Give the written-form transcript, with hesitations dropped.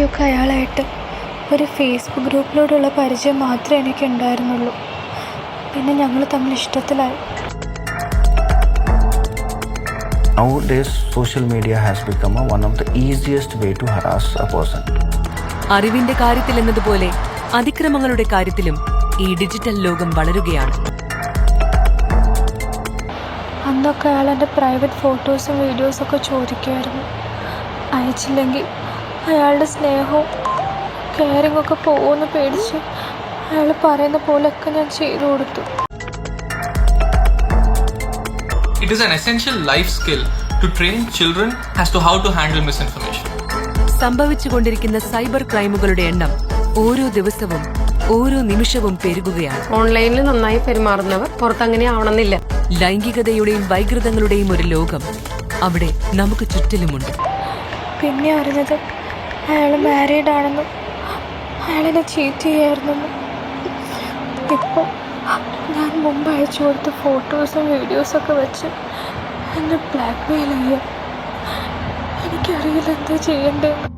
ഒക്കെ അയാളായിട്ട് ഒരു ഫേസ്ബുക്ക് ഗ്രൂപ്പിലൂടെയുള്ള പരിചയം മാത്രമേ എനിക്കുണ്ടായിരുന്നുള്ളൂ. പിന്നെ ഞങ്ങൾ തമ്മിൽ ഇഷ്ടത്തിലായി. Nowadays, social media has become one of the easiest way to harass a person. അറിവിന്റെ കാര്യത്തിൽ എന്നതുപോലെ അതിക്രമങ്ങളുടെ കാര്യത്തിലും ഈ ഡിജിറ്റൽ ലോകം വളരുകയാണ്. അന്നൊക്കെ അയാൾ എൻ്റെ പ്രൈവറ്റ് ഫോട്ടോസും വീഡിയോസൊക്കെ ചോദിക്കുമായിരുന്നു. അയച്ചില്ലെങ്കിൽ അയാളുടെ സ്നേഹവും കെയറിങ്ങൊക്കെ പോകുമെന്ന് പേടിച്ച് അയാൾ പറയുന്ന പോലെയൊക്കെ ഞാൻ ചെയ്തു കൊടുത്തു. It is an essential life skill to train children as to how to handle misinformation. സംഭവിച്ചുകൊണ്ടിരിക്കുന്ന സൈബർ ക്രൈമുകളുടെ എണ്ണം ഓരോ ദിവസവും ഓരോ നിമിഷവും പെരുകുകയാണ്. ഓൺലൈനിൽ നന്നായി പെരുമാറുന്നവർ പുറത്തങ്ങനെ ആവണമെന്നില്ല. ലൈംഗികതയുടെയും വൈകൃതങ്ങളുടെയും ഒരു ലോകം അവിടെ നമുക്ക് ചുറ്റിലുമുണ്ട്. പിന്നെ അറിഞ്ഞത് അയാൾ മാരീഡ് ആണെന്നും അയാളെന്നെ ചീറ്റ് ചെയ്യായിരുന്നെന്നും. ഇപ്പോൾ ഞാൻ മുമ്പ് അയച്ചു കൊടുത്ത ഫോട്ടോസും വീഡിയോസൊക്കെ വെച്ച് എന്നെ ബ്ലാക്ക് മെയിൽ ചെയ്യാം. എനിക്കറിയില്ല എന്താ ചെയ്യേണ്ടതെന്ന്.